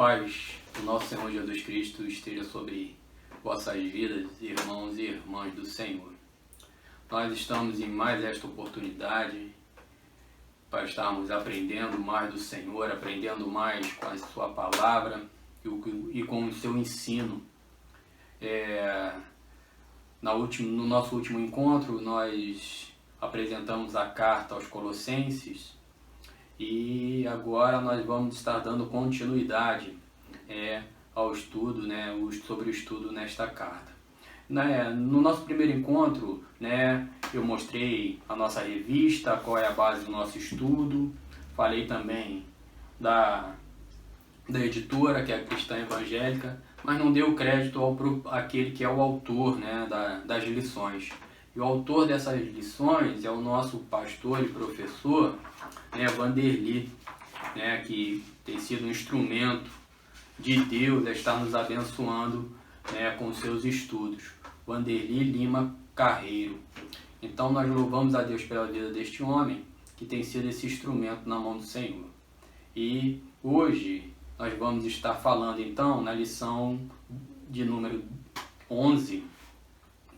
paz do nosso Senhor Jesus Cristo esteja sobre vossas vidas, irmãos e irmãs do Senhor. Nós estamos em mais esta oportunidade para estarmos aprendendo mais do Senhor, aprendendo mais com a sua palavra e com o seu ensino. No nosso último encontro, nós apresentamos a carta aos Colossenses e agora nós vamos estar dando continuidade ao estudo, sobre o estudo nesta carta. No nosso primeiro encontro, eu mostrei a nossa revista, qual é a base do nosso estudo, falei também da editora, que é a Cristã Evangélica, mas não deu crédito àquele que é o autor das lições. E o autor dessas lições é o nosso pastor e professor, Vanderly, que tem sido um instrumento de Deus a estar nos abençoando com seus estudos. Vanderly Lima Carreiro. Então nós louvamos a Deus pela vida deste homem, que tem sido esse instrumento na mão do Senhor. E hoje nós vamos estar falando então na lição de número 11,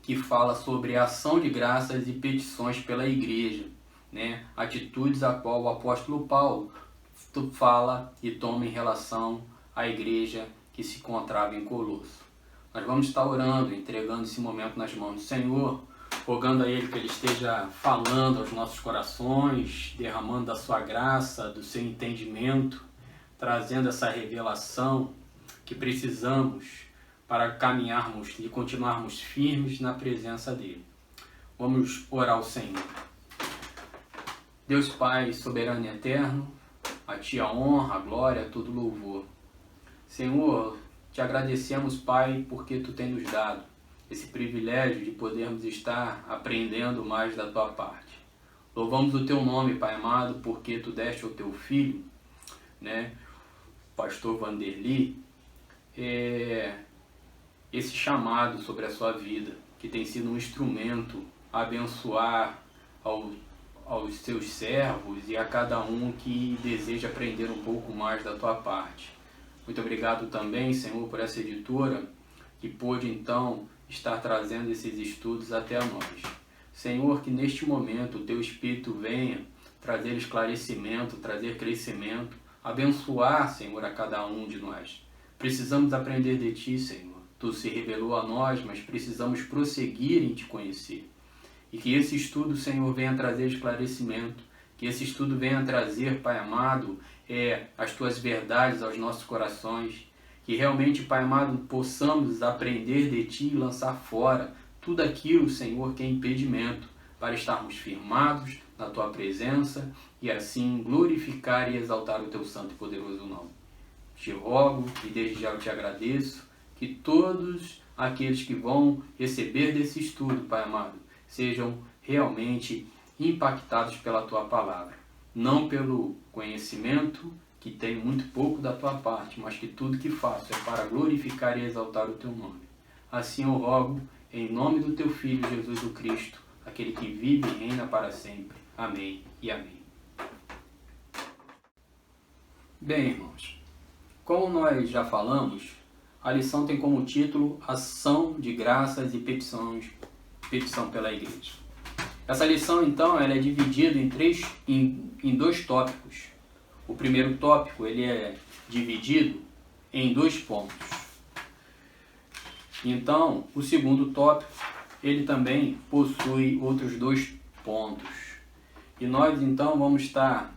que fala sobre a ação de graças e petições pela igreja, atitudes a qual o apóstolo Paulo fala e toma em relação à igreja que se encontrava em Colosso. Nós vamos estar orando, entregando esse momento nas mãos do Senhor, rogando a Ele que Ele esteja falando aos nossos corações, derramando da sua graça, do seu entendimento, trazendo essa revelação que precisamos para caminharmos e continuarmos firmes na presença dEle. Vamos orar ao Senhor. Deus Pai, soberano e eterno, a Ti a honra, a glória, todo louvor. Senhor, Te agradecemos, Pai, porque Tu tem nos dado esse privilégio de podermos estar aprendendo mais da Tua parte. Louvamos o Teu nome, Pai amado, porque Tu deste ao Teu Filho, pastor Vanderly, esse chamado sobre a sua vida, que tem sido um instrumento a abençoar aos seus servos e a cada um que deseja aprender um pouco mais da tua parte. Muito obrigado também, Senhor, por essa editora que pôde então estar trazendo esses estudos até a nós. Senhor, que neste momento o teu Espírito venha trazer esclarecimento, trazer crescimento, abençoar, Senhor, a cada um de nós. Precisamos aprender de Ti, Senhor. Tu se revelou a nós, mas precisamos prosseguir em Te conhecer. E que esse estudo, Senhor, venha trazer esclarecimento, que esse estudo venha trazer, Pai amado, as Tuas verdades aos nossos corações, que realmente, Pai amado, possamos aprender de Ti e lançar fora tudo aquilo, Senhor, que é impedimento para estarmos firmados na Tua presença e assim glorificar e exaltar o Teu santo e poderoso nome. Te rogo e desde já eu Te agradeço que todos aqueles que vão receber desse estudo, Pai amado, sejam realmente impactados pela Tua palavra. Não pelo conhecimento, que tem muito pouco da Tua parte, mas que tudo que faço é para glorificar e exaltar o Teu nome. Assim eu rogo, em nome do Teu Filho, Jesus o Cristo, aquele que vive e reina para sempre. Amém e amém. Bem, irmãos, como nós já falamos, a lição tem como título Ação de Graças e Petição pela Igreja. Essa lição, então, ela é dividida em dois tópicos. O primeiro tópico ele é dividido em 2 pontos. Então, o segundo tópico ele também possui outros 2 pontos. E nós, então, vamos estar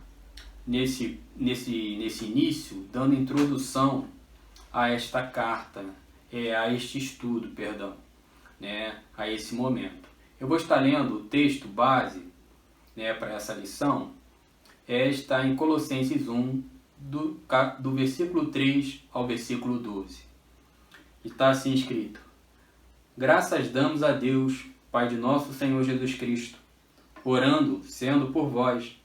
nesse início dando introdução a esta carta, a este estudo, a esse momento. Eu vou estar lendo o texto base para essa lição, está em Colossenses 1, do versículo 3 ao versículo 12. E está assim escrito: Graças damos a Deus, Pai de nosso Senhor Jesus Cristo, orando, sendo por vós,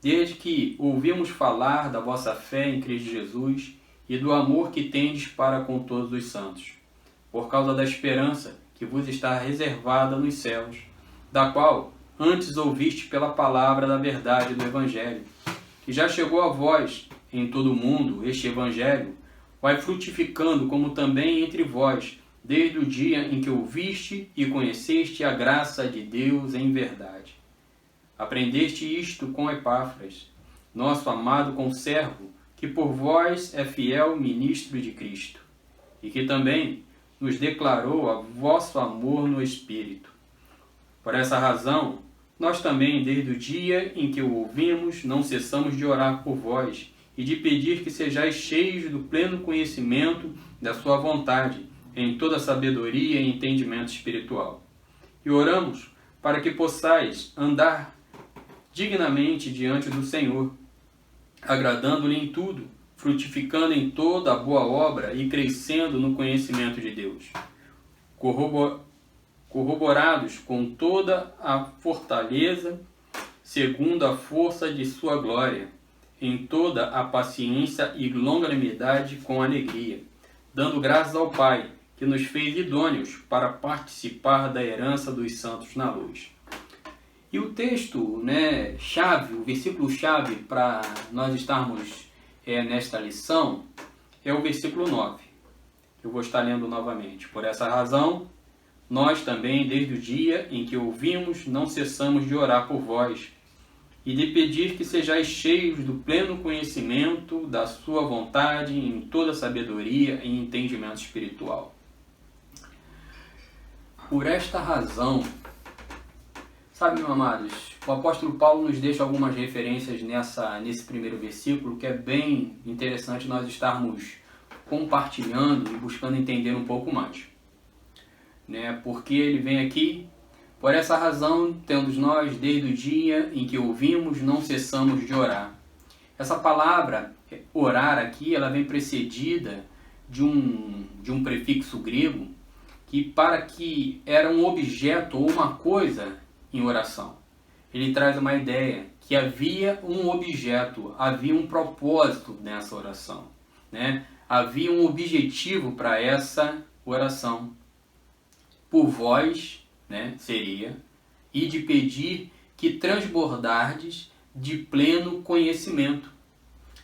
desde que ouvimos falar da vossa fé em Cristo Jesus e do amor que tendes para com todos os santos, por causa da esperança que vos está reservada nos céus, da qual antes ouviste pela palavra da verdade do Evangelho, que já chegou a vós em todo o mundo este Evangelho, vai frutificando como também entre vós, desde o dia em que ouviste e conheceste a graça de Deus em verdade. Aprendeste isto com Epáfras, nosso amado conservo, que por vós é fiel ministro de Cristo, e que também nos declarou a vosso amor no Espírito. Por essa razão, nós também, desde o dia em que o ouvimos, não cessamos de orar por vós e de pedir que sejais cheios do pleno conhecimento da sua vontade, em toda sabedoria e entendimento espiritual. E oramos para que possais andar dignamente diante do Senhor, agradando-lhe em tudo, frutificando em toda a boa obra e crescendo no conhecimento de Deus, corroborados com toda a fortaleza, segundo a força de sua glória, em toda a paciência e longanimidade com alegria, dando graças ao Pai, que nos fez idôneos para participar da herança dos santos na luz. E o texto, chave, o versículo chave para nós estarmos nesta lição é o versículo 9. Eu vou estar lendo novamente. Por essa razão, nós também, desde o dia em que ouvimos, não cessamos de orar por vós e de pedir que sejais cheios do pleno conhecimento da sua vontade em toda sabedoria e entendimento espiritual. Por esta razão, sabe, meus amados, o apóstolo Paulo nos deixa algumas referências nesse primeiro versículo que é bem interessante nós estarmos compartilhando e buscando entender um pouco mais. Porque ele vem aqui, por essa razão, tendo nós, desde o dia em que ouvimos, não cessamos de orar. Essa palavra, orar aqui, ela vem precedida de um prefixo grego, que para que era um objeto ou uma coisa em oração. Ele traz uma ideia que havia um objeto, havia um propósito nessa oração, Havia um objetivo para essa oração. Por vós, seria, e de pedir que transbordardes de pleno conhecimento,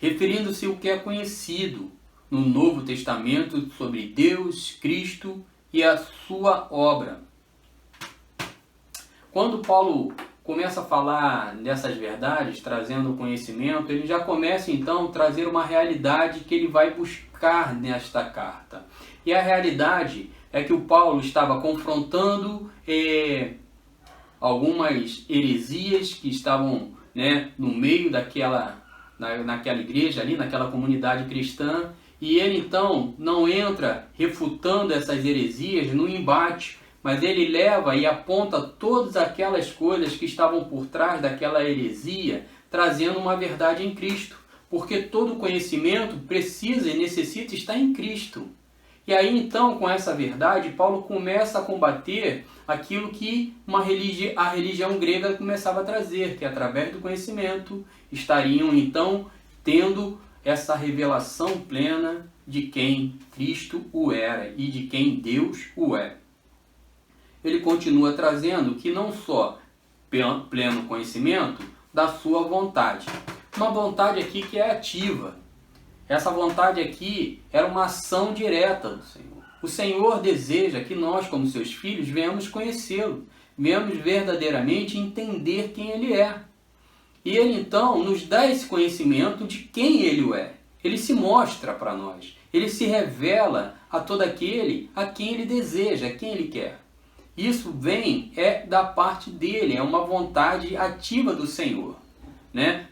referindo-se ao que é conhecido no Novo Testamento sobre Deus, Cristo e a sua obra. Quando Paulo começa a falar dessas verdades, trazendo conhecimento, ele já começa então a trazer uma realidade que ele vai buscar nesta carta. E a realidade é que o Paulo estava confrontando algumas heresias que estavam no meio naquela igreja ali, naquela comunidade cristã, e ele então não entra refutando essas heresias no embate, mas ele leva e aponta todas aquelas coisas que estavam por trás daquela heresia, trazendo uma verdade em Cristo, porque todo conhecimento precisa e necessita estar em Cristo. E aí então, com essa verdade, Paulo começa a combater aquilo que a religião grega começava a trazer, que através do conhecimento estariam então tendo essa revelação plena de quem Cristo o era e de quem Deus o é. Ele continua trazendo que não só pleno conhecimento da sua vontade, uma vontade aqui que é ativa. Essa vontade aqui era uma ação direta do Senhor. O Senhor deseja que nós, como seus filhos, venhamos conhecê-lo, venhamos verdadeiramente entender quem Ele é. E Ele então nos dá esse conhecimento de quem Ele é. Ele se mostra para nós. Ele se revela a todo aquele a quem Ele deseja, a quem Ele quer. Isso vem da parte dele, é uma vontade ativa do Senhor,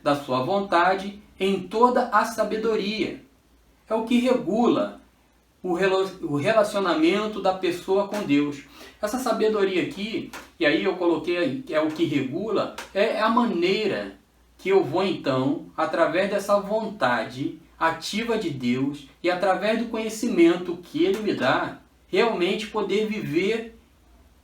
da sua vontade em toda a sabedoria. É o que regula o relacionamento da pessoa com Deus. Essa sabedoria aqui, e aí eu coloquei, é o que regula, é a maneira que eu vou então, através dessa vontade ativa de Deus e através do conhecimento que Ele me dá, realmente poder viver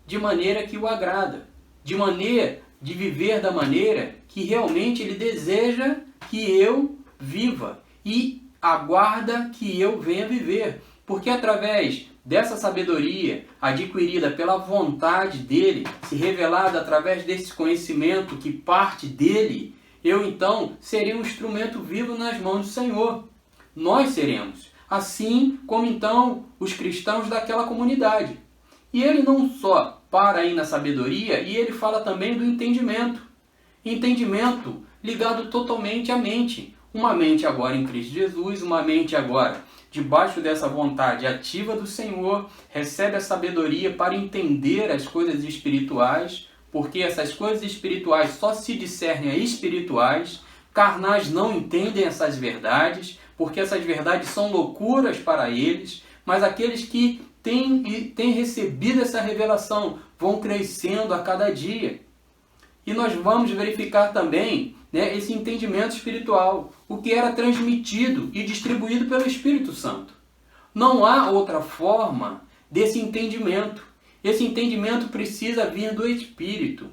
de maneira que o agrada, de viver da maneira que realmente Ele deseja que eu viva e aguarda que eu venha viver. Porque através dessa sabedoria adquirida pela vontade dEle, se revelada através desse conhecimento que parte dEle, eu então serei um instrumento vivo nas mãos do Senhor. Nós seremos. assim como então os cristãos daquela comunidade. E ele não só para aí na sabedoria, e ele fala também do entendimento. Entendimento ligado totalmente à mente. Uma mente agora em Cristo Jesus, uma mente agora debaixo dessa vontade ativa do Senhor, recebe a sabedoria para entender as coisas espirituais, porque essas coisas espirituais só se discernem a espirituais, carnais não entendem essas verdades, porque essas verdades são loucuras para eles, mas aqueles que têm recebido essa revelação vão crescendo a cada dia. E nós vamos verificar também, né, esse entendimento espiritual, o que era transmitido e distribuído pelo Espírito Santo. Não há outra forma desse entendimento. Esse entendimento precisa vir do Espírito.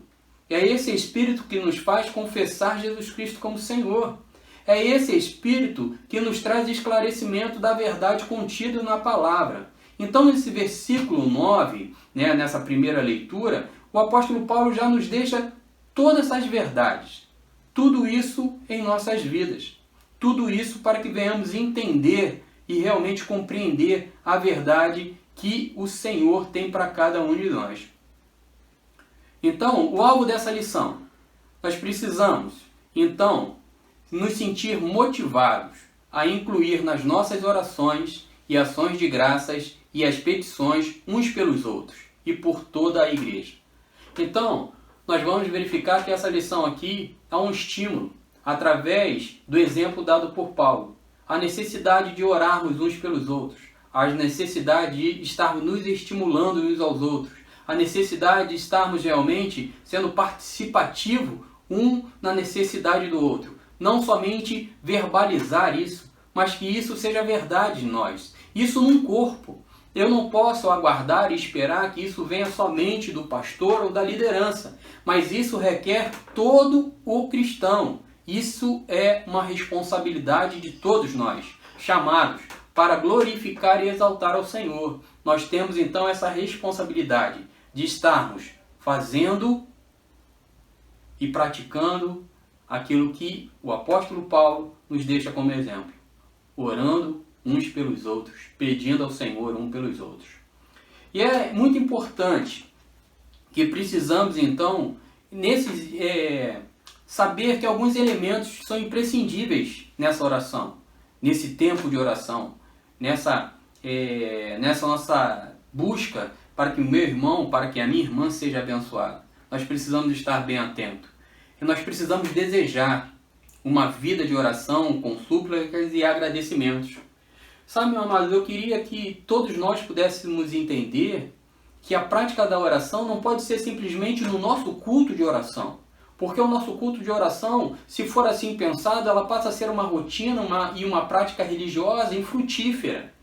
É esse Espírito que nos faz confessar Jesus Cristo como Senhor. É esse Espírito que nos traz esclarecimento da verdade contida na palavra. Então, nesse versículo 9, né, nessa primeira leitura, o apóstolo Paulo já nos deixa todas essas verdades. Tudo isso em nossas vidas. Tudo isso para que venhamos entender e realmente compreender a verdade que o Senhor tem para cada um de nós. Então, o alvo dessa lição, nós precisamos, então, nos sentir motivados a incluir nas nossas orações e ações de graças e as petições uns pelos outros e por toda a igreja. Então, nós vamos verificar que essa lição aqui é um estímulo, através do exemplo dado por Paulo. A necessidade de orarmos uns pelos outros, a necessidade de estarmos nos estimulando uns aos outros, a necessidade de estarmos realmente sendo participativo um na necessidade do outro. Não somente verbalizar isso, mas que isso seja verdade em nós. Isso num corpo. Eu não posso aguardar e esperar que isso venha somente do pastor ou da liderança, mas isso requer todo o cristão. Isso é uma responsabilidade de todos nós, chamados para glorificar e exaltar ao Senhor. Nós temos então essa responsabilidade de estarmos fazendo e praticando aquilo que o apóstolo Paulo nos deixa como exemplo, orando uns pelos outros, pedindo ao Senhor um pelos outros. E é muito importante que precisamos então saber que alguns elementos são imprescindíveis nessa oração, nesse tempo de oração, nessa nossa busca para que o meu irmão, para que a minha irmã seja abençoada. Nós precisamos estar bem atentos. E nós precisamos desejar uma vida de oração com súplicas e agradecimentos. Sabe, meu amado, eu queria que todos nós pudéssemos entender que a prática da oração não pode ser simplesmente no nosso culto de oração. Porque o nosso culto de oração, se for assim pensado, ela passa a ser uma rotina e uma prática religiosa infrutífera.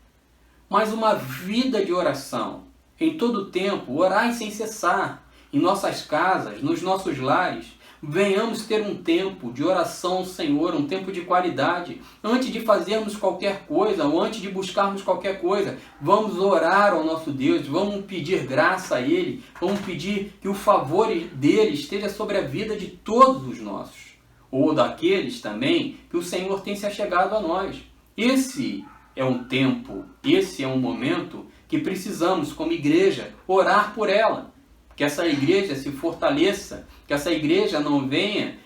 Mas uma vida de oração, em todo o tempo, orai sem cessar, em nossas casas, nos nossos lares, venhamos ter um tempo de oração ao Senhor, um tempo de qualidade. Antes de fazermos qualquer coisa, ou antes de buscarmos qualquer coisa, vamos orar ao nosso Deus, vamos pedir graça a Ele, vamos pedir que o favor dele esteja sobre a vida de todos os nossos, ou daqueles também que o Senhor tem se achegado a nós. Esse é um tempo, esse é um momento que precisamos, como igreja, orar por ela. Que essa igreja se fortaleça, que essa igreja não venha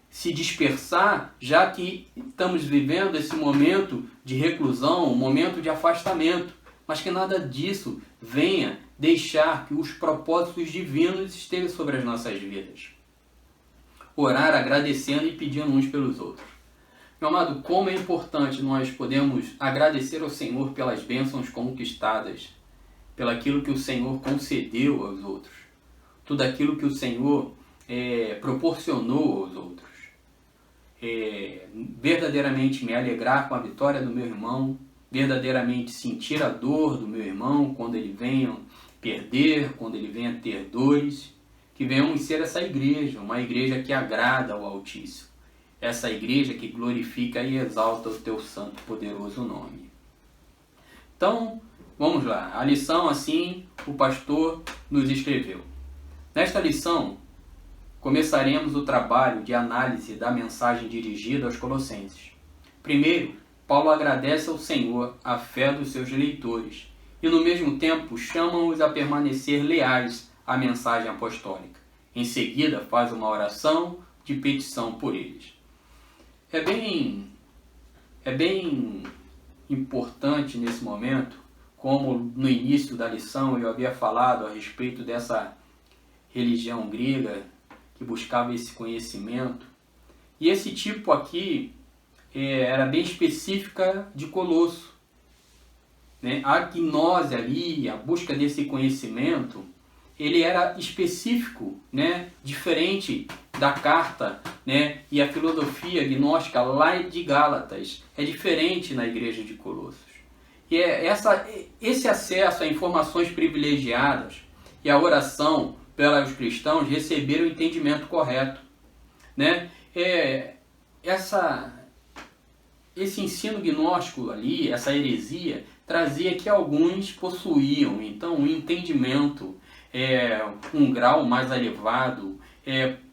se dispersar, já que estamos vivendo esse momento de reclusão, um momento de afastamento, mas que nada disso venha deixar que os propósitos divinos estejam sobre as nossas vidas. Orar agradecendo e pedindo uns pelos outros. Meu amado, como é importante nós podemos agradecer ao Senhor pelas bênçãos conquistadas, pelo aquilo que o Senhor concedeu aos outros, tudo aquilo que o Senhor proporcionou aos outros. Verdadeiramente me alegrar com a vitória do meu irmão, verdadeiramente sentir a dor do meu irmão quando ele venha perder, quando ele venha ter dores, que venhamos ser essa igreja, uma igreja que agrada ao Altíssimo, essa igreja que glorifica e exalta o teu santo e poderoso nome. Então, vamos lá, a lição assim o pastor nos escreveu. Nesta lição, começaremos o trabalho de análise da mensagem dirigida aos Colossenses. Primeiro, Paulo agradece ao Senhor a fé dos seus leitores e, no mesmo tempo, chama-os a permanecer leais à mensagem apostólica. Em seguida, faz uma oração de petição por eles. É bem importante nesse momento, como no início da lição eu havia falado a respeito dessa religião grega que buscava esse conhecimento. E esse tipo aqui era bem específica de Colosso. Né? A gnose ali, a busca desse conhecimento, ele era específico, né? Diferente da carta, né? E a filosofia gnóstica lá de Gálatas é diferente na igreja de Colossos. E esse acesso a informações privilegiadas e a oração pelos cristãos receberam o entendimento correto. Né? Esse ensino gnóstico ali, essa heresia, trazia que alguns possuíam então um entendimento, um grau mais elevado,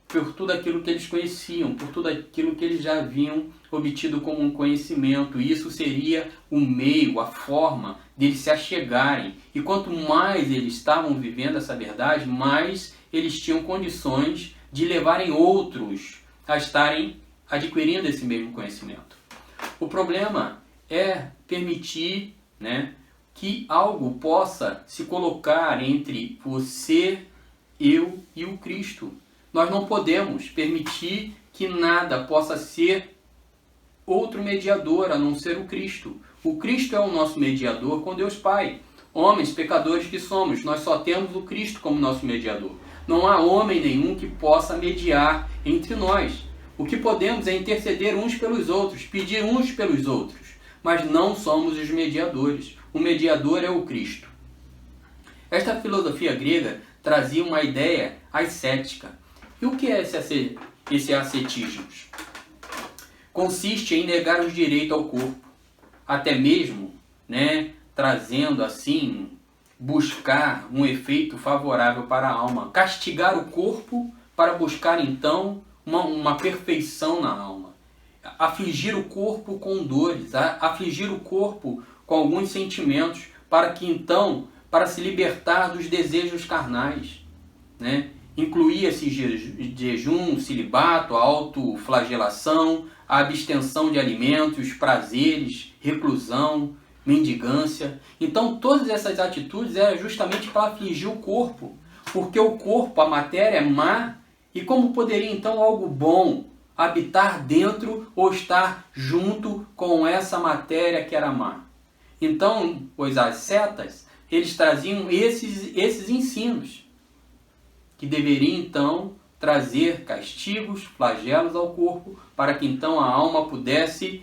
por tudo aquilo que eles conheciam, por tudo aquilo que eles já haviam obtido como um conhecimento. E isso seria o meio, a forma deles se achegarem. E quanto mais eles estavam vivendo essa verdade, mais eles tinham condições de levarem outros a estarem adquirindo esse mesmo conhecimento. O problema é permitir, né, que algo possa se colocar entre você, eu e o Cristo. Nós não podemos permitir que nada possa ser outro mediador a não ser o Cristo. O Cristo é o nosso mediador com Deus Pai. Homens, pecadores que somos, nós só temos o Cristo como nosso mediador. Não há homem nenhum que possa mediar entre nós. O que podemos é interceder uns pelos outros, pedir uns pelos outros, mas não somos os mediadores. O mediador é o Cristo. Esta filosofia grega trazia uma ideia ascética. E o que é esse ascetismo? Consiste em negar os direitos ao corpo, até mesmo, né, trazendo assim, buscar um efeito favorável para a alma, castigar o corpo para buscar então uma perfeição na alma, afligir o corpo com dores, afligir o corpo com alguns sentimentos, para que então, para se libertar dos desejos carnais, né? Incluía-se jejum, celibato, a autoflagelação, a abstenção de alimentos, prazeres, reclusão, mendigância. Então todas essas atitudes eram justamente para afligir o corpo, porque o corpo, a matéria é má, e como poderia então algo bom habitar dentro ou estar junto com essa matéria que era má? Então, os ascetas, eles traziam esses ensinos, que deveriam então trazer castigos, flagelos ao corpo, para que então a alma pudesse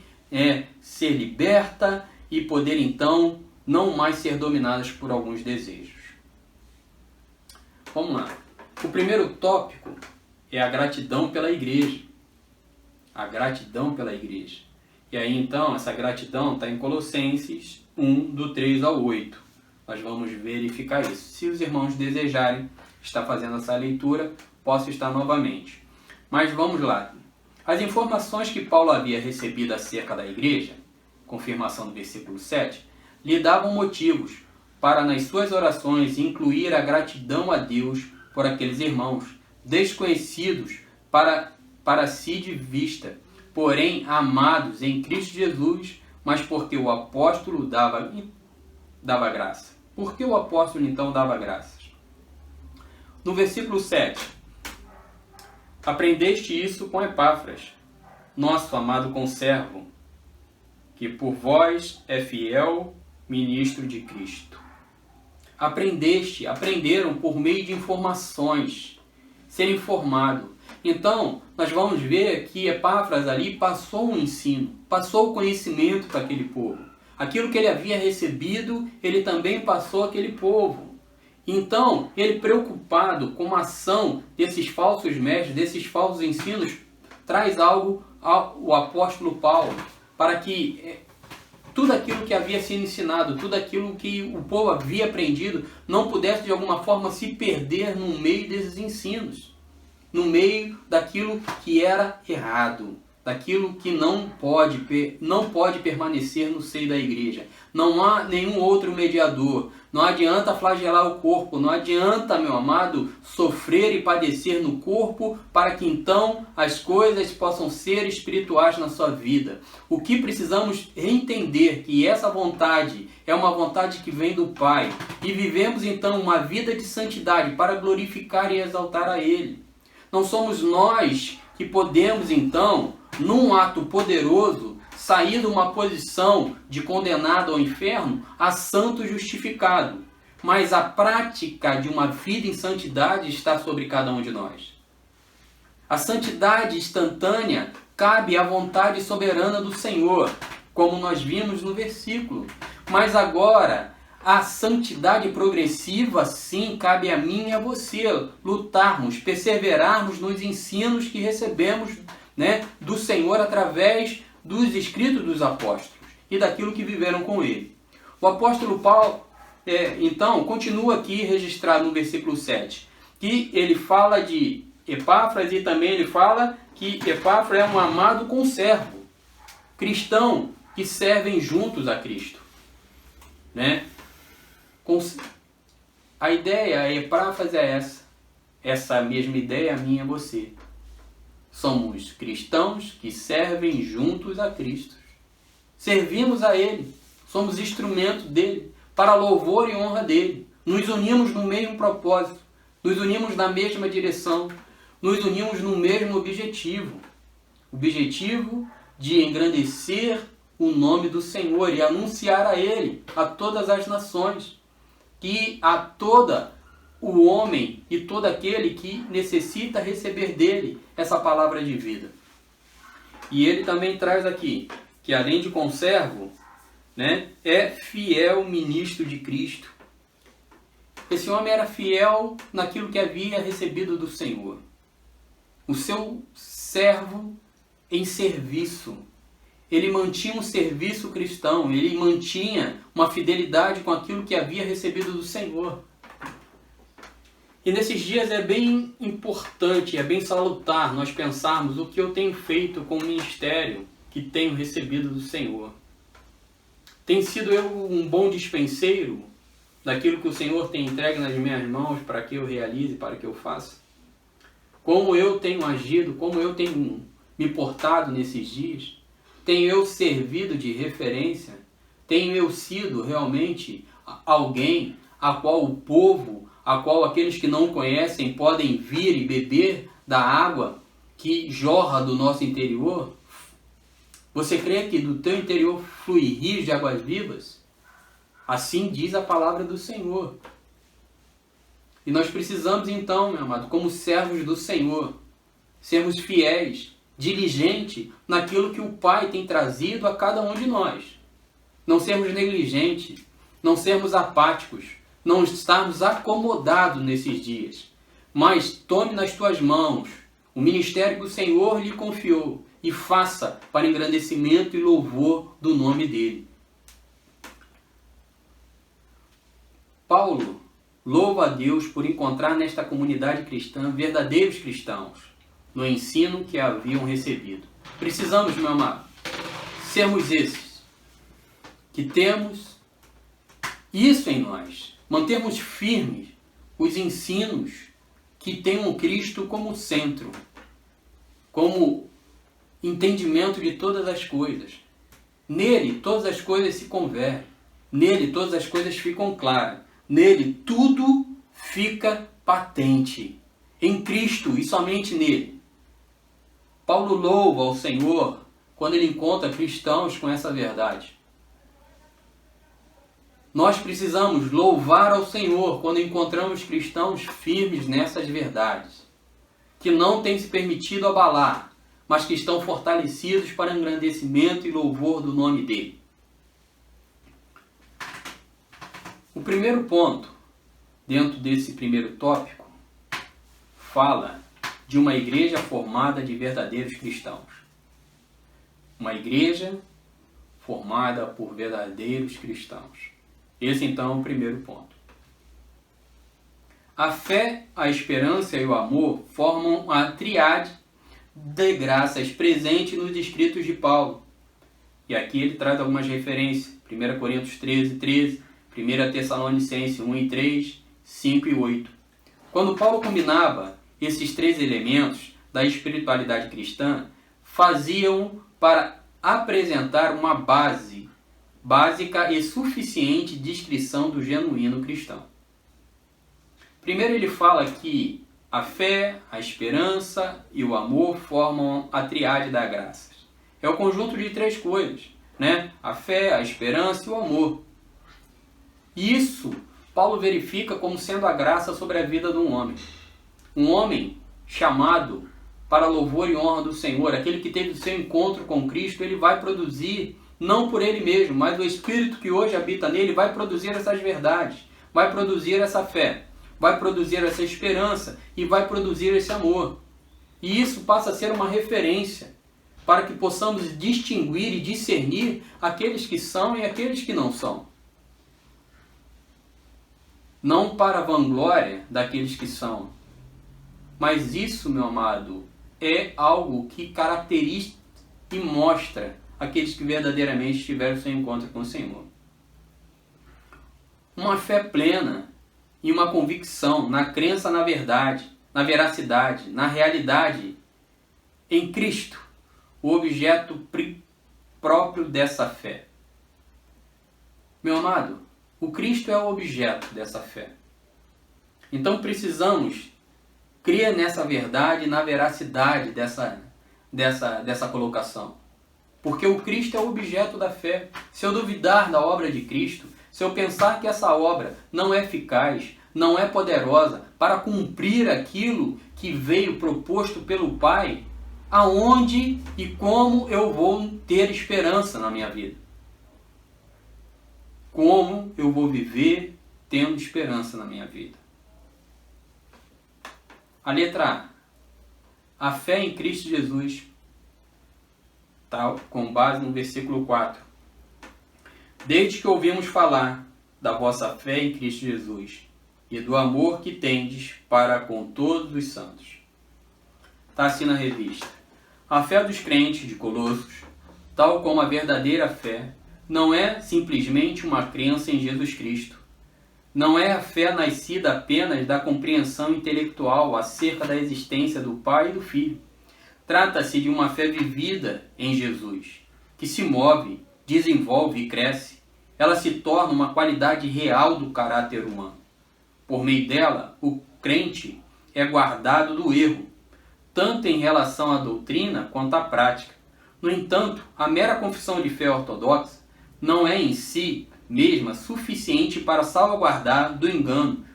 ser liberta e poder então não mais ser dominadas por alguns desejos. Vamos lá. O primeiro tópico é a gratidão pela igreja. A gratidão pela igreja. E aí então essa gratidão está em Colossenses 1, do 3 ao 8. Nós vamos verificar isso. Se os irmãos desejarem estar fazendo essa leitura, posso estar novamente. Mas vamos lá. As informações que Paulo havia recebido acerca da igreja, confirmação do versículo 7, lhe davam motivos para nas suas orações incluir a gratidão a Deus por aqueles irmãos, desconhecidos para si de vista, porém amados em Cristo Jesus, mas porque o apóstolo dava graça. Por que o apóstolo então dava graças? No versículo 7, aprendeste isso com Epáfras, nosso amado conservo, que por vós é fiel ministro de Cristo. Aprenderam por meio de informações, ser informado. Então, nós vamos ver que Epáfras ali passou um ensino, passou o conhecimento para aquele povo. Aquilo que ele havia recebido, ele também passou àquele povo. Então, ele preocupado com a ação desses falsos mestres, desses falsos ensinos, traz algo ao apóstolo Paulo, para que tudo aquilo que havia sido ensinado, tudo aquilo que o povo havia aprendido, não pudesse de alguma forma se perder no meio desses ensinos, no meio daquilo que era errado, daquilo que não pode permanecer no seio da igreja. Não há nenhum outro mediador. Não adianta flagelar o corpo, não adianta, meu amado, sofrer e padecer no corpo para que então as coisas possam ser espirituais na sua vida. O que precisamos entender que essa vontade é uma vontade que vem do Pai e vivemos então uma vida de santidade para glorificar e exaltar a Ele. Não somos nós que podemos então, num ato poderoso, sair de uma posição de condenado ao inferno a santo justificado. Mas a prática de uma vida em santidade está sobre cada um de nós. A santidade instantânea cabe à vontade soberana do Senhor, como nós vimos no versículo. Mas agora, a santidade progressiva, sim, cabe a mim e a você lutarmos, perseverarmos nos ensinos que recebemos, do Senhor através dos escritos dos apóstolos e daquilo que viveram com ele. O apóstolo Paulo, então, continua aqui registrado no versículo 7, que ele fala de Epáfras e também ele fala que Epáfras é um amado conservo, cristão que servem juntos a Cristo. A ideia, a Epáfras é essa mesma ideia, a minha e a você. Somos cristãos que servem juntos a Cristo. Servimos a Ele. Somos instrumento dEle, para louvor e honra dEle. Nos unimos no mesmo propósito. Nos unimos na mesma direção. Nos unimos no mesmo objetivo. O objetivo de engrandecer o nome do Senhor e anunciar a Ele, a todas as nações. E a todo o homem e todo aquele que necessita receber dele essa palavra de vida. E ele também traz aqui que além de conservo, é fiel ministro de Cristo. Esse homem era fiel naquilo que havia recebido do Senhor. O seu servo em serviço. Ele mantinha um serviço cristão, ele mantinha uma fidelidade com aquilo que havia recebido do Senhor. E nesses dias é bem importante, é bem salutar nós pensarmos o que eu tenho feito com o ministério que tenho recebido do Senhor. Tem sido eu um bom dispenseiro daquilo que o Senhor tem entregue nas minhas mãos para que eu realize, para que eu faça? Como eu tenho agido, como eu tenho me portado nesses dias? Tenho eu servido de referência? Tenho eu sido realmente alguém a qual o povo, a qual aqueles que não conhecem podem vir e beber da água que jorra do nosso interior? Você crê que do teu interior flui rios de águas vivas? Assim diz a palavra do Senhor. E nós precisamos então, meu amado, como servos do Senhor, sermos fiéis, diligentes naquilo que o Pai tem trazido a cada um de nós. Não sermos negligentes, não sermos apáticos, não estarmos acomodados nesses dias. Mas tome nas tuas mãos o ministério que o Senhor lhe confiou e faça para engrandecimento e louvor do nome dele. Paulo louva a Deus por encontrar nesta comunidade cristã verdadeiros cristãos no ensino que haviam recebido. Precisamos, meu amado, sermos esses que temos isso em nós, mantermos firmes os ensinos que tenham Cristo como centro, como entendimento de todas as coisas. Nele todas as coisas se convergem, nele todas as coisas ficam claras, nele tudo fica patente. Em Cristo e somente nele. Paulo louva ao Senhor quando ele encontra cristãos com essa verdade. Nós precisamos louvar ao Senhor quando encontramos cristãos firmes nessas verdades, que não têm se permitido abalar, mas que estão fortalecidos para engrandecimento e louvor do nome dele. O primeiro ponto, dentro desse primeiro tópico, fala de uma igreja formada de verdadeiros cristãos. Uma igreja formada por verdadeiros cristãos. Esse então é o primeiro ponto. A fé, a esperança e o amor formam a tríade de graças presente nos escritos de Paulo. E aqui ele traz algumas referências. 1 Coríntios 13, 13, 1 Tessalonicenses 1 e 3, 5 e 8. Quando Paulo combinava esses três elementos da espiritualidade cristã, faziam para apresentar uma básica e suficiente descrição do genuíno cristão. Primeiro ele fala que a fé, a esperança e o amor formam a triade da graça. É o conjunto de três coisas, né? A fé, a esperança e o amor. E isso Paulo verifica como sendo a graça sobre a vida de um homem. Um homem chamado para louvor e honra do Senhor, aquele que teve o seu encontro com Cristo, ele vai produzir, não por ele mesmo, mas o Espírito que hoje habita nele vai produzir essas verdades, vai produzir essa fé, vai produzir essa esperança e vai produzir esse amor. E isso passa a ser uma referência para que possamos distinguir e discernir aqueles que são e aqueles que não são. Não para a vanglória daqueles que são, mas isso, meu amado, é algo que caracteriza e mostra aqueles que verdadeiramente tiveram seu encontro com o Senhor. Uma fé plena e uma convicção na crença na verdade, na veracidade, na realidade em Cristo, o objeto próprio dessa fé. Meu amado, o Cristo é o objeto dessa fé. Então precisamos crer nessa verdade, na veracidade dessa colocação. Porque o Cristo é o objeto da fé. Se eu duvidar da obra de Cristo, se eu pensar que essa obra não é eficaz, não é poderosa para cumprir aquilo que veio proposto pelo Pai, aonde e como eu vou ter esperança na minha vida? Como eu vou viver tendo esperança na minha vida? A letra A. A fé em Cristo Jesus, tá? Com base no versículo 4. Desde que ouvimos falar da vossa fé em Cristo Jesus e do amor que tendes para com todos os santos. Está assim na revista. A fé dos crentes de Colossos, tal como a verdadeira fé, não é simplesmente uma crença em Jesus Cristo. Não é a fé nascida apenas da compreensão intelectual acerca da existência do Pai e do Filho. Trata-se de uma fé vivida em Jesus, que se move, desenvolve e cresce. Ela se torna uma qualidade real do caráter humano. Por meio dela, o crente é guardado do erro, tanto em relação à doutrina quanto à prática. No entanto, a mera confissão de fé ortodoxa não é em si mesma suficiente para salvaguardar do engano.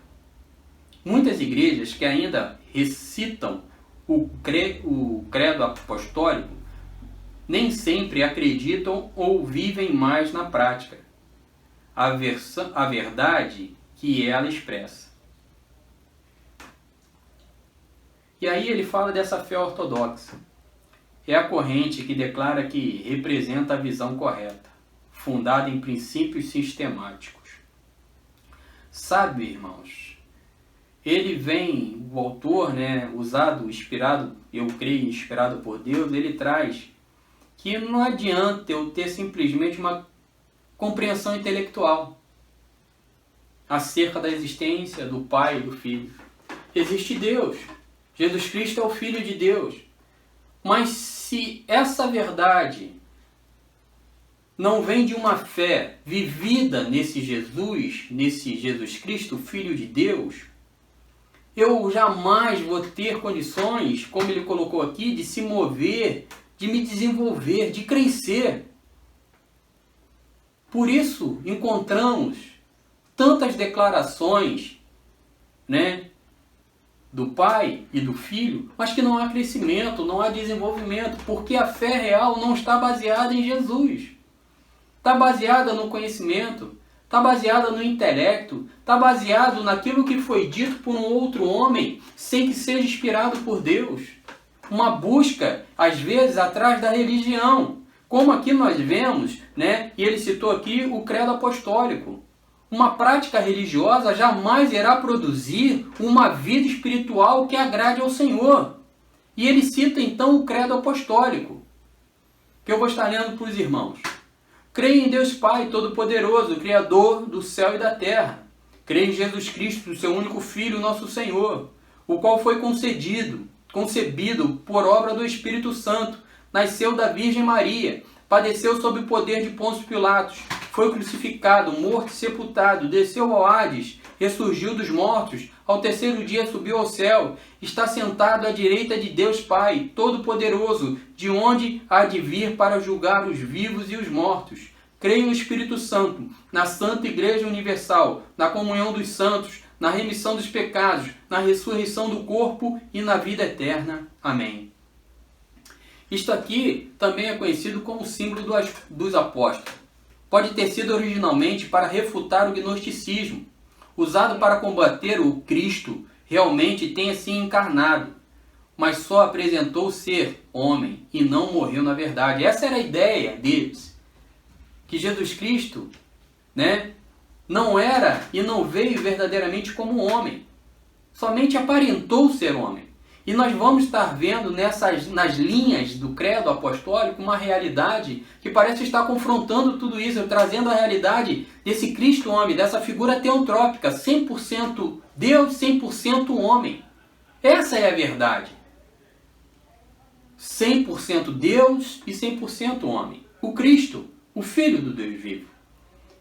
Muitas igrejas que ainda recitam o credo apostólico nem sempre acreditam ou vivem mais na prática a verdade que ela expressa. E aí ele fala dessa fé ortodoxa. É a corrente que declara que representa a visão correta, fundada em princípios sistemáticos. Sabe, irmãos, ele vem, o autor, inspirado, eu creio, inspirado por Deus, ele traz que não adianta eu ter simplesmente uma compreensão intelectual acerca da existência do Pai e do Filho. Existe Deus. Jesus Cristo é o Filho de Deus. Mas se essa verdade não vem de uma fé vivida nesse Jesus Cristo, Filho de Deus, eu jamais vou ter condições, como ele colocou aqui, de se mover, de me desenvolver, de crescer. Por isso encontramos tantas declarações, do Pai e do Filho, mas que não há crescimento, não há desenvolvimento, porque a fé real não está baseada em Jesus. Está baseada no conhecimento, está baseada no intelecto, está baseado naquilo que foi dito por um outro homem, sem que seja inspirado por Deus. Uma busca, às vezes, atrás da religião. Como aqui nós vemos, e ele citou aqui o credo apostólico. Uma prática religiosa jamais irá produzir uma vida espiritual que agrade ao Senhor. E ele cita então o credo apostólico, que eu vou estar lendo para os irmãos. Creio em Deus Pai Todo-Poderoso, Criador do céu e da terra. Creio em Jesus Cristo, seu único Filho, nosso Senhor, o qual foi concebido por obra do Espírito Santo, nasceu da Virgem Maria, padeceu sob o poder de Pôncio Pilatos, foi crucificado, morto e sepultado, desceu ao Hades, ressurgiu dos mortos, ao terceiro dia subiu ao céu, está sentado à direita de Deus Pai, Todo-Poderoso, de onde há de vir para julgar os vivos e os mortos. Creio no Espírito Santo, na Santa Igreja Universal, na comunhão dos santos, na remissão dos pecados, na ressurreição do corpo e na vida eterna. Amém. Isto aqui também é conhecido como símbolo dos apóstolos. Pode ter sido originalmente para refutar o gnosticismo, usado para combater o Cristo realmente tenha se encarnado, mas só apresentou ser homem e não morreu na verdade. Essa era a ideia deles, que Jesus Cristo, não era e não veio verdadeiramente como homem, somente aparentou ser homem. E nós vamos estar vendo nas linhas do credo apostólico uma realidade que parece estar confrontando tudo isso, trazendo a realidade desse Cristo homem, dessa figura teantrópica, 100% Deus, 100% homem. Essa é a verdade. 100% Deus e 100% homem. O Cristo, o Filho do Deus vivo.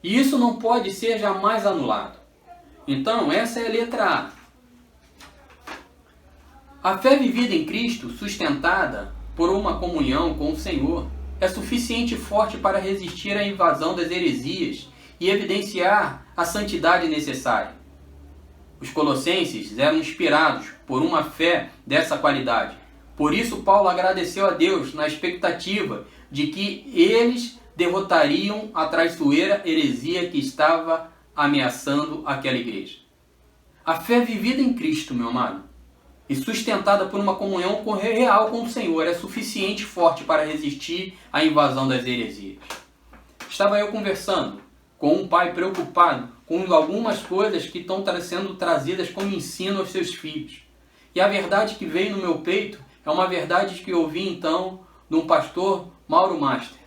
E isso não pode ser jamais anulado. Então, essa é a letra A. A fé vivida em Cristo, sustentada por uma comunhão com o Senhor, é suficiente e forte para resistir à invasão das heresias e evidenciar a santidade necessária. Os colossenses eram inspirados por uma fé dessa qualidade. Por isso, Paulo agradeceu a Deus na expectativa de que eles derrotariam a traiçoeira heresia que estava ameaçando aquela igreja. A fé vivida em Cristo, meu amado, e sustentada por uma comunhão real com o Senhor, é suficiente e forte para resistir à invasão das heresias. Estava eu conversando com um pai preocupado com algumas coisas que estão sendo trazidas como ensino aos seus filhos. E a verdade que veio no meu peito é uma verdade que eu ouvi então de um pastor, Mauro Master.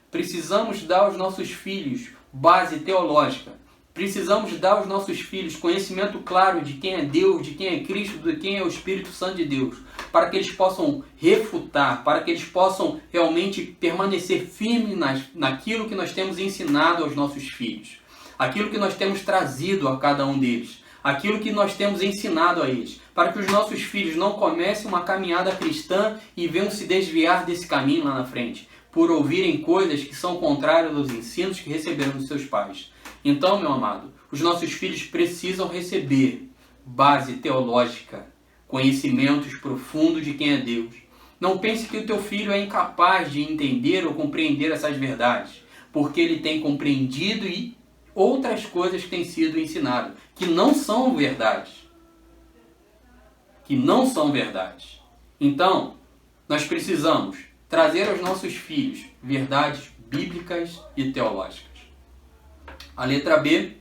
Precisamos dar aos nossos filhos base teológica. Precisamos dar aos nossos filhos conhecimento claro de quem é Deus, de quem é Cristo, de quem é o Espírito Santo de Deus, para que eles possam refutar, para que eles possam realmente permanecer firmes naquilo que nós temos ensinado aos nossos filhos, aquilo que nós temos trazido a cada um deles, aquilo que nós temos ensinado a eles, para que os nossos filhos não comecem uma caminhada cristã e venham se desviar desse caminho lá na frente, por ouvirem coisas que são contrárias aos ensinos que receberam dos seus pais. Então, meu amado, os nossos filhos precisam receber base teológica, conhecimentos profundos de quem é Deus. Não pense que o teu filho é incapaz de entender ou compreender essas verdades, porque ele tem compreendido e outras coisas que têm sido ensinadas, que não são verdades. Que não são verdades. Então, nós precisamos trazer aos nossos filhos verdades bíblicas e teológicas. A letra B,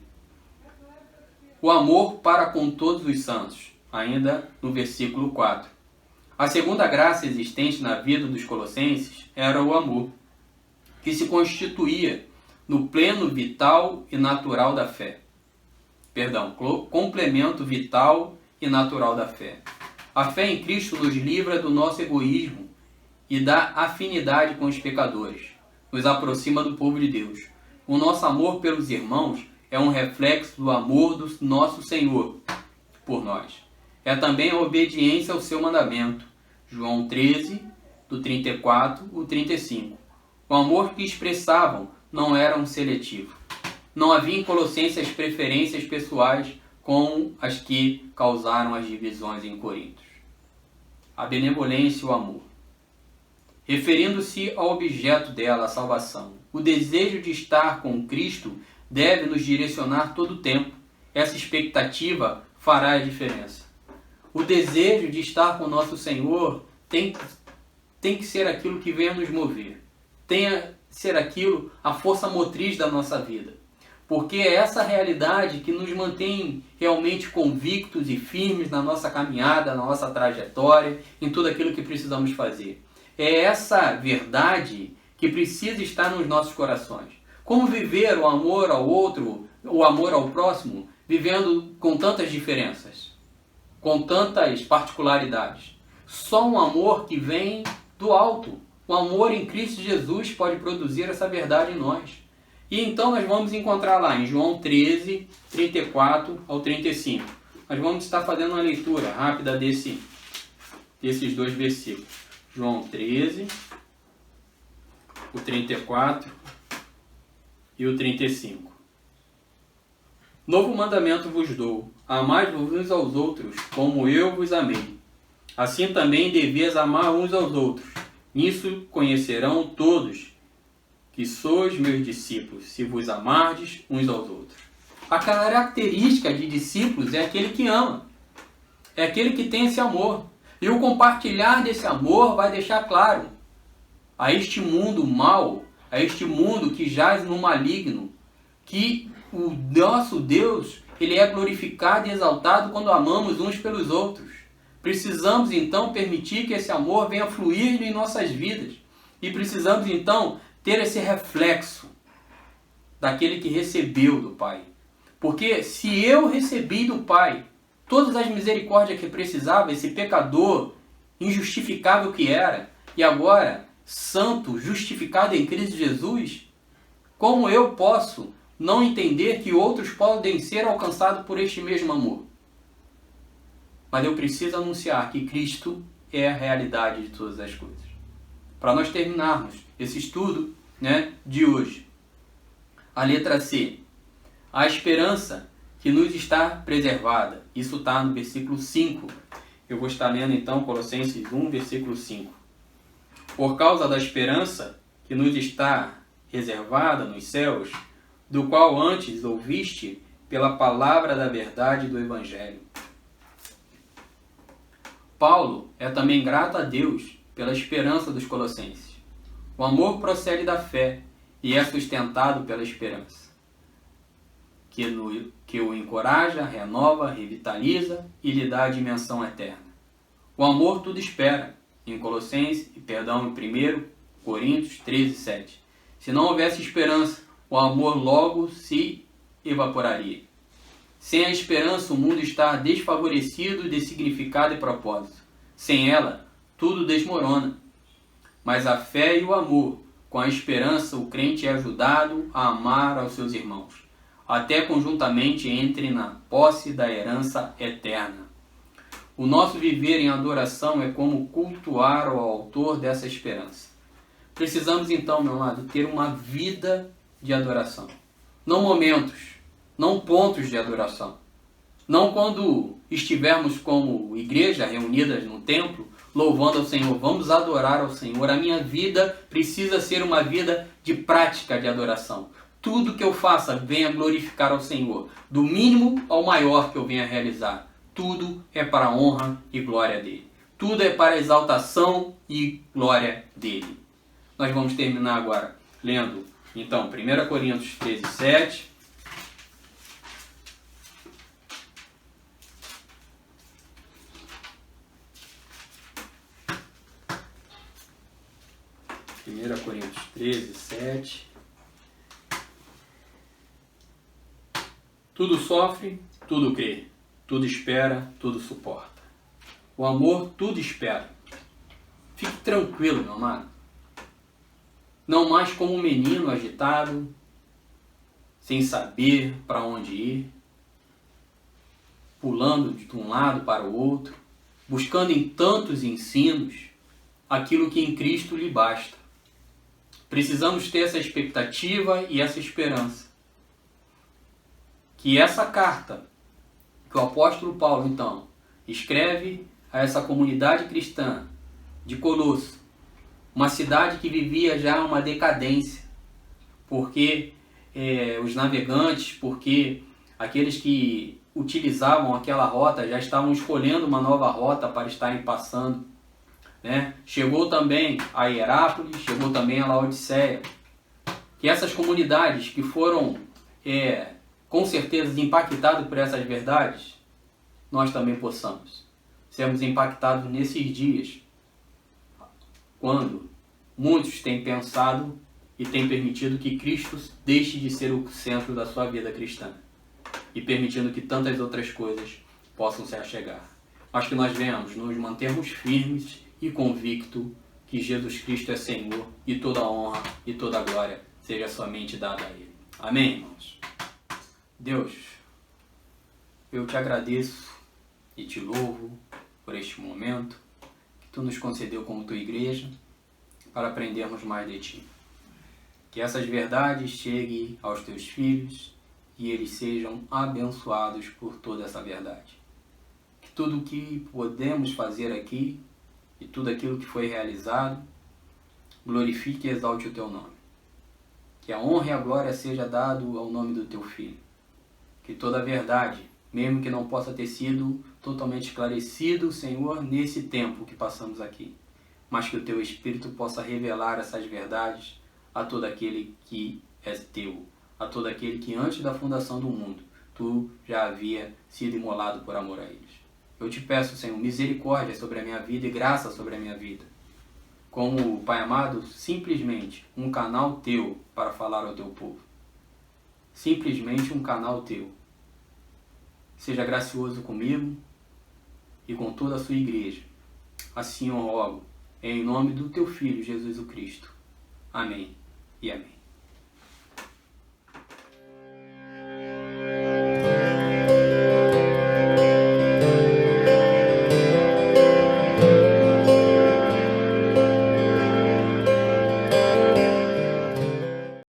o amor para com todos os santos, ainda no versículo 4. A segunda graça existente na vida dos colossenses era o amor, que se constituía no pleno vital e natural da fé. Complemento vital e natural da fé. A fé em Cristo nos livra do nosso egoísmo e da afinidade com os pecadores, nos aproxima do povo de Deus. O nosso amor pelos irmãos é um reflexo do amor do nosso Senhor por nós. É também a obediência ao seu mandamento. João 13, do 34 ao 35. O amor que expressavam não era um seletivo. Não havia em Colossenses preferências pessoais como as que causaram as divisões em Coríntios. A benevolência e o amor. Referindo-se ao objeto dela, a salvação. O desejo de estar com Cristo deve nos direcionar todo o tempo. Essa expectativa fará a diferença. O desejo de estar com o nosso Senhor tem que ser aquilo que venha nos mover. Tem que ser aquilo, a força motriz da nossa vida. porque é essa realidade que nos mantém realmente convictos e firmes na nossa caminhada, na nossa trajetória, em tudo aquilo que precisamos fazer. É essa verdade que precisa estar nos nossos corações. Como viver o amor ao outro, o amor ao próximo, vivendo com tantas diferenças, com tantas particularidades? Só um amor que vem do alto. O amor em Cristo Jesus pode produzir essa verdade em nós. E então nós vamos encontrar lá em João 13, 34 ao 35. Nós vamos estar fazendo uma leitura rápida desses dois versículos. João 13, o 34 e o 35. Novo mandamento vos dou, amai-vos uns aos outros, como eu vos amei. Assim também deveis amar uns aos outros. Nisso conhecerão todos que sois meus discípulos, se vos amardes uns aos outros. A característica de discípulos é aquele que ama, é aquele que tem esse amor. E o compartilhar desse amor vai deixar claro a este mundo mau, a este mundo que jaz no maligno, que o nosso Deus, ele é glorificado e exaltado quando amamos uns pelos outros. Precisamos então permitir que esse amor venha fluir em nossas vidas. E precisamos então ter esse reflexo daquele que recebeu do Pai. Porque se eu recebi do Pai todas as misericórdias que precisava, esse pecador injustificável que era, e agora santo, justificado em Cristo Jesus, como eu posso não entender que outros podem ser alcançados por este mesmo amor? Mas eu preciso anunciar que Cristo é a realidade de todas as coisas. Para nós terminarmos esse estudo, de hoje. A letra C. A esperança que nos está preservada. Isso está no versículo 5. Eu vou estar lendo então Colossenses 1, versículo 5. Por causa da esperança que nos está reservada nos céus, do qual antes ouviste pela palavra da verdade do Evangelho. Paulo é também grato a Deus pela esperança dos colossenses. O amor procede da fé e é sustentado pela esperança, que o encoraja, renova, revitaliza e lhe dá a dimensão eterna. O amor tudo espera, em 1 Coríntios 13, 7. Se não houvesse esperança, o amor logo se evaporaria. Sem a esperança, o mundo está desfavorecido de significado e propósito. Sem ela, tudo desmorona. Mas a fé e o amor, com a esperança, o crente é ajudado a amar aos seus irmãos, até conjuntamente entre na posse da herança eterna. O nosso viver em adoração é como cultuar o autor dessa esperança. Precisamos então, meu amado, ter uma vida de adoração. Não momentos, não pontos de adoração. Não quando estivermos como igreja reunidas no templo, louvando ao Senhor, vamos adorar ao Senhor. A minha vida precisa ser uma vida de prática de adoração. Tudo que eu faça venha glorificar ao Senhor, do mínimo ao maior que eu venha realizar. Tudo é para a honra e glória dele. Tudo é para a exaltação e glória dele. Nós vamos terminar agora lendo, então, 1 Coríntios 13, 7. Coríntios 13, 7. Tudo sofre, tudo crê, tudo espera, tudo suporta. O amor tudo espera. Fique tranquilo, meu amado. Não mais como um menino agitado, sem saber para onde ir, pulando de um lado para o outro, buscando em tantos ensinos aquilo que em Cristo lhe basta. Precisamos ter essa expectativa e essa esperança. Que essa carta que o apóstolo Paulo, então, escreve a essa comunidade cristã de Colosso, uma cidade que vivia já uma decadência, porque os navegantes, porque aqueles que utilizavam aquela rota já estavam escolhendo uma nova rota para estarem passando. Chegou também a Hierápolis, chegou também a Laodiceia. Que essas comunidades que foram com certeza impactado por essas verdades, nós também possamos sermos impactados nesses dias, quando muitos têm pensado e têm permitido que Cristo deixe de ser o centro da sua vida cristã e permitindo que tantas outras coisas possam se achegar. Mas que nós venhamos nos mantermos firmes e convictos que Jesus Cristo é Senhor e toda a honra e toda a glória seja somente dada a Ele. Amém, irmãos? Deus, eu te agradeço e te louvo por este momento que Tu nos concedeu como Tua igreja para aprendermos mais de Ti. Que essas verdades cheguem aos Teus filhos e eles sejam abençoados por toda essa verdade. Que tudo o que podemos fazer aqui e tudo aquilo que foi realizado glorifique e exalte o Teu nome. Que a honra e a glória seja dado ao nome do Teu Filho. Que toda a verdade, mesmo que não possa ter sido totalmente esclarecido, Senhor, nesse tempo que passamos aqui, mas que o Teu Espírito possa revelar essas verdades a todo aquele que é Teu, a todo aquele que antes da fundação do mundo, Tu já havia sido imolado por amor a eles. Eu te peço, Senhor, misericórdia sobre a minha vida e graça sobre a minha vida. Como, Pai amado, simplesmente um canal Teu para falar ao Teu povo. Simplesmente um canal Teu. Seja gracioso comigo e com toda a sua igreja. Assim eu rogo, em nome do Teu Filho, Jesus o Cristo. Amém e amém.